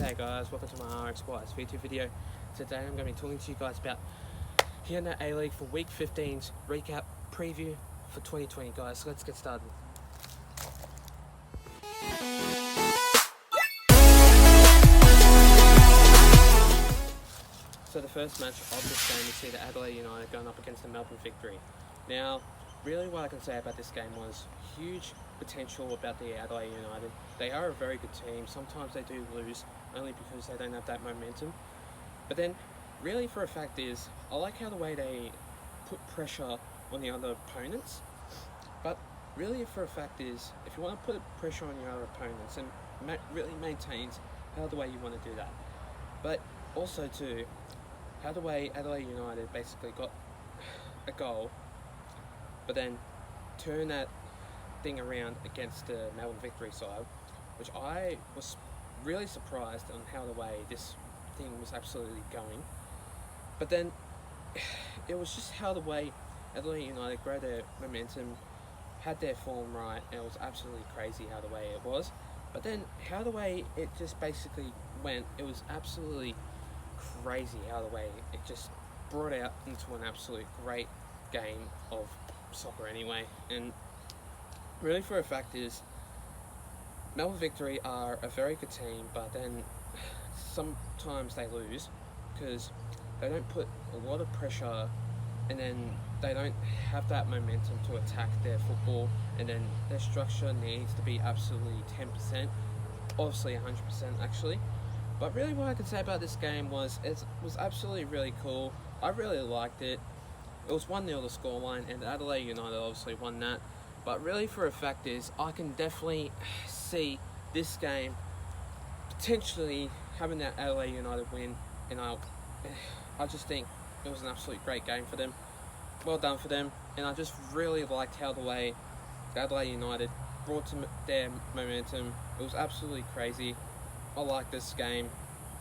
Hey guys, welcome to my RX V2 video. Today I'm going to be talking to you guys about Hyundai Aleague for week 15's recap preview for 2020 guys. So let's get started. So the first match of this game, we see the Adelaide United going up against the Melbourne Victory. Now, really what I can say about this game was huge potential about the Adelaide United. They are a very good team. Sometimes they do lose only because they don't have that momentum. But then, really for a fact is, I like how the way they put pressure on the other opponents. But really for a fact is, if you want to put pressure on your other opponents and really maintains how the way you want to do that. But also too, how the way Adelaide United basically got a goal, but then turn that thing around against the Melbourne Victory side, which I was really surprised on how the way this thing was absolutely going. But then it was just how the way Adelaide United grow their momentum, had their form right, and it was absolutely crazy how the way it was. But then how the way it just basically went, it was absolutely crazy how the way it just brought out into an absolute great game of soccer anyway. And really for a fact is, Melbourne Victory are a very good team, but then sometimes they lose because they don't put a lot of pressure, and then they don't have that momentum to attack their football, and then their structure needs to be absolutely 10%, obviously 100% actually. But really what I could say about this game was it was absolutely really cool. I really liked it. It was 1-0 the scoreline, and Adelaide United obviously won that. But really for a fact is, I can definitely see this game potentially having that Adelaide United win, and I just think it was an absolute great game for them. Well done for them, and I just really liked how the way Adelaide United brought to their momentum. It was absolutely crazy. I like this game.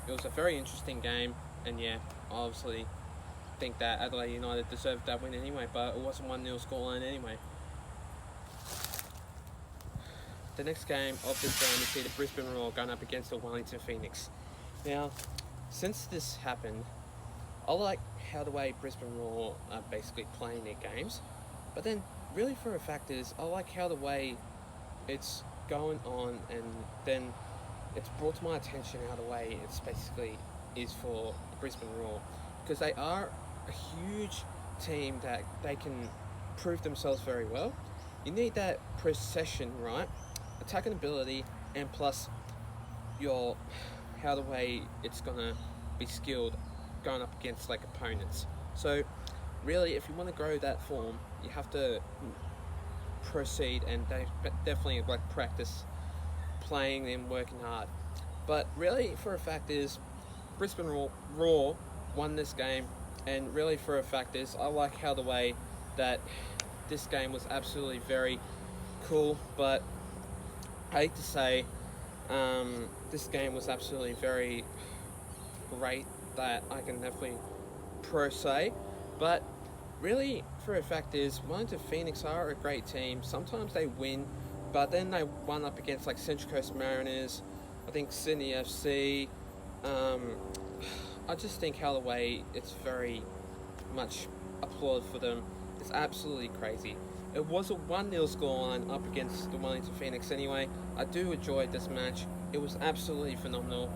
It was a very interesting game, and yeah, I obviously think that Adelaide United deserved that win anyway, but it wasn't 1-0 scoreline anyway. The next game of this round, we see the Brisbane Roar going up against the Wellington Phoenix. Now, since this happened, I like how the way Brisbane Roar are basically playing their games, but then really for a fact is, I like how the way it's going on, and then it's brought to my attention how the way it's basically is for the Brisbane Roar, because they are a huge team that they can prove themselves very well. You need that possession, right? Attacking ability, and plus your how the way it's gonna be skilled going up against like opponents. So really, if you want to grow that form, you have to proceed and definitely like practice playing and working hard. But really for a fact is, Brisbane Roar won this game, and really for a fact is, I like how the way that this game was absolutely very cool. But I hate to say, this game was absolutely very great that I can definitely say. But really for a fact is, Wellington Phoenix are a great team. Sometimes they win, but then they won up against like Central Coast Mariners, I think Sydney FC. I just think how the way it's very much applaud for them. It's absolutely crazy. It was a 1-0 scoreline up against the Wellington Phoenix anyway. I do enjoy this match. It was absolutely phenomenal.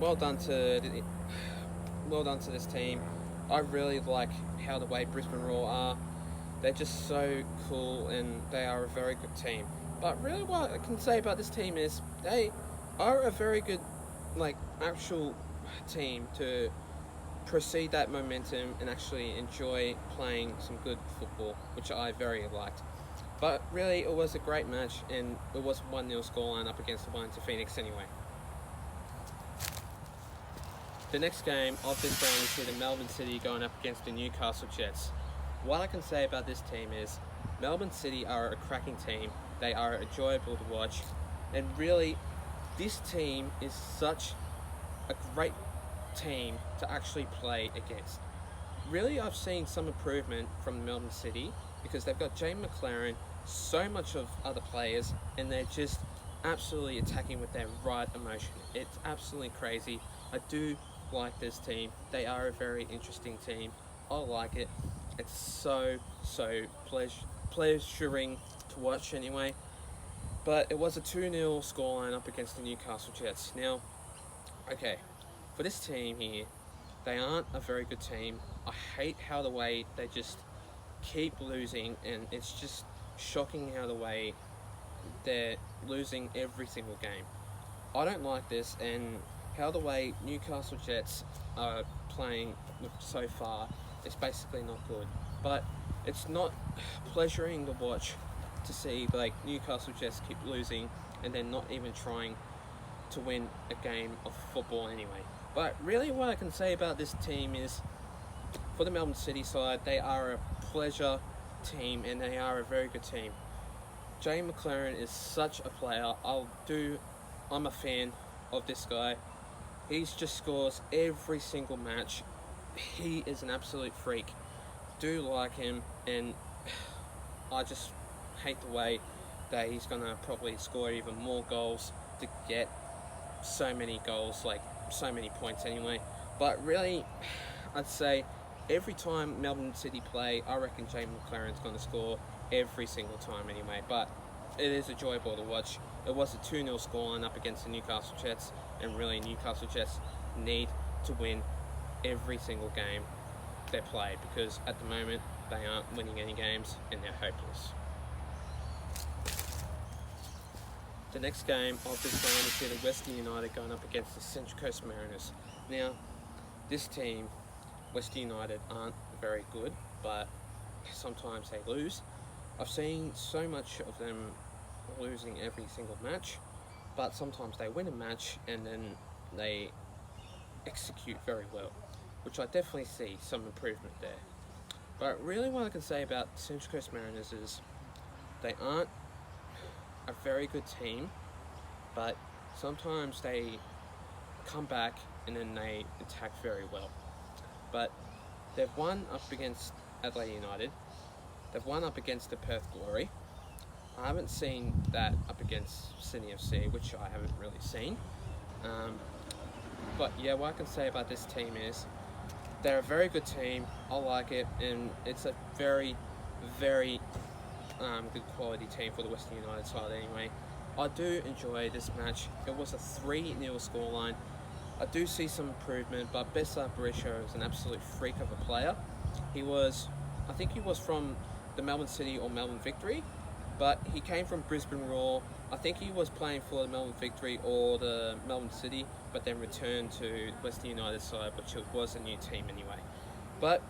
Well done to this team. I really like how the way Brisbane Roar are. They're just so cool, and they are a very good team. But really what I can say about this team is, they are a very good actual team to proceed that momentum and actually enjoy playing some good football, which I very liked. But really it was a great match, and it was 1-0 scoreline up against the Wellington Phoenix anyway. The next game of this round, we see the Melbourne City going up against the Newcastle Jets. What I can say about this team is, Melbourne City are a cracking team. They are enjoyable to watch, and really this team is such a great team to actually play against. Really, I've seen some improvement from Melbourne City because they've got Jane McLaren, so much of other players, and they're just absolutely attacking with their right emotion. It's absolutely crazy. I do like this team. They are a very interesting team. I like it. It's so pleasuring to watch anyway. But it was a 2-0 scoreline up against the Newcastle Jets. Now, okay, for this team here, they aren't a very good team. I hate how the way they just keep losing, and it's just shocking how the way they're losing every single game. I don't like this, and how the way Newcastle Jets are playing so far is basically not good. But it's not pleasuring to watch to see like Newcastle Jets keep losing and then not even trying to win a game of football anyway. But really, what I can say about this team is, for the Melbourne City side, they are a pleasure team and they are a very good team. Jay McLaren is such a player. I'm a fan of this guy. He just scores every single match. He is an absolute freak. Do like him, and I just hate the way that he's gonna probably score even more goals to get so many goals, like so many points anyway. But really, I'd say every time Melbourne City play, I reckon Jay McLaren's gonna score every single time anyway. But it is enjoyable to watch. It was a 2-0 scoreline up against the Newcastle Jets, and really Newcastle Jets need to win every single game they play, because at the moment they aren't winning any games and they're hopeless. The next game of this round is see the Western United going up against the Central Coast Mariners. Now, this team, Western United, aren't very good, but sometimes they lose. I've seen so much of them losing every single match, but sometimes they win a match and then they execute very well, which I definitely see some improvement there. But really what I can say about Central Coast Mariners is they aren't a very good team, but sometimes they come back and then they attack very well. But they've won up against Adelaide United, they've won up against the Perth Glory. I haven't seen that up against Sydney FC, which I haven't really seen. But yeah, what I can say about this team is they're a very good team. I like it, and it's a very good quality team for the Western United side anyway. I do enjoy this match. It was a 3-0 scoreline. I do see some improvement, but Bessa Barisha is an absolute freak of a player. I think he was from the Melbourne City or Melbourne Victory, but he came from Brisbane Roar. I think he was playing for the Melbourne Victory or the Melbourne City, but then returned to Western United side, which was a new team anyway. But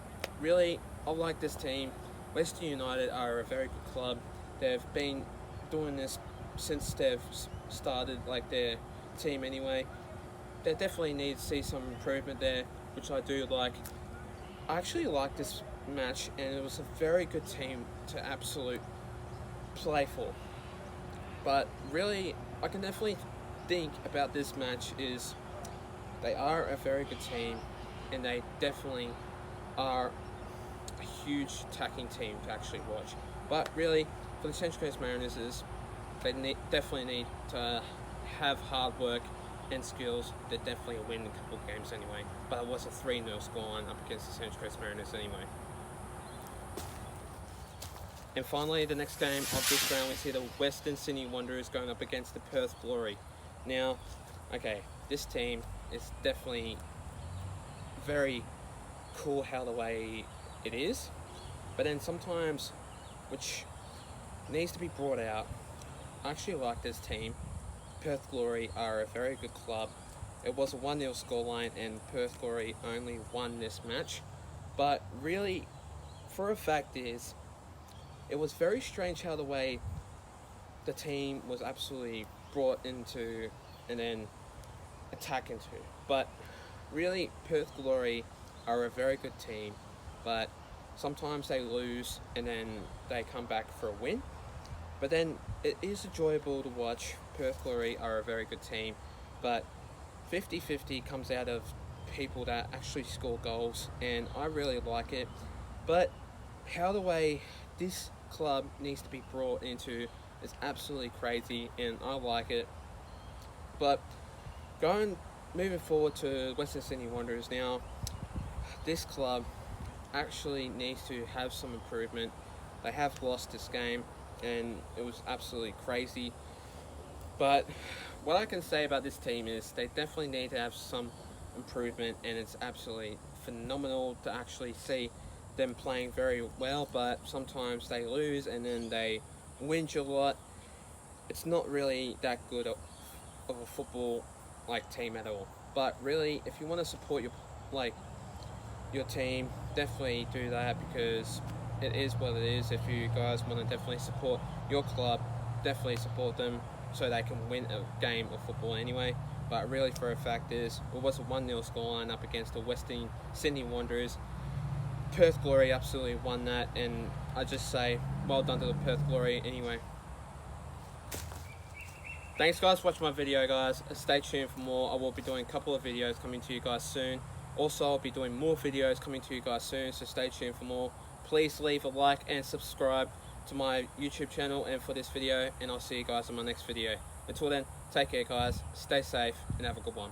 really, I like this team. Western United are a very good club. They've been doing this since they've started like their team anyway. They definitely need to see some improvement there, which I do like. I actually like this match, and it was a very good team to absolute play for. But really, I can definitely think about this match is they are a very good team, and they definitely are a huge attacking team to actually watch. But really, for the Central Coast Mariners, definitely need to have hard work and skills. They're definitely a win in a couple of games anyway. But it was a 3-0 scoreline up against the Central Coast Mariners anyway. And finally, the next game of this round, we see the Western Sydney Wanderers going up against the Perth Glory. Now, okay, this team is definitely very cool how the way it is, but then sometimes, which needs to be brought out, I actually like this team. Perth Glory are a very good club. It was a 1-0 scoreline, and Perth Glory only won this match. But really, for a fact is, it was very strange how the way the team was absolutely brought into and then attack into. But really, Perth Glory are a very good team, but sometimes they lose and then they come back for a win. But then it is enjoyable to watch. Perth Glory are a very good team, but 50-50 comes out of people that actually score goals, and I really like it. But how the way this club needs to be brought into It's absolutely crazy, and I like it. But moving forward to Western Sydney Wanderers now, this club actually needs to have some improvement. They have lost this game, and it was absolutely crazy. But what I can say about this team is they definitely need to have some improvement, and it's absolutely phenomenal to actually see them playing very well, but sometimes they lose and then they whinge a lot. It's not really that good of a football team at all. But really, if you want to support like your team, definitely do that, because it is what it is. If you guys want to definitely support your club, definitely support them so they can win a game of football anyway. But really, for a fact is, it was a 1-0 scoreline up against the Western Sydney Wanderers. Perth Glory absolutely won that, and I just say well done to the Perth Glory anyway. Thanks guys for watching my video, guys. Stay tuned for more. I will be doing a couple of videos coming to you guys soon. Also, I'll be doing more videos coming to you guys soon, so stay tuned for more. Please leave a like and subscribe to my YouTube channel and for this video, and I'll see you guys in my next video. Until then, take care guys, stay safe, and have a good one.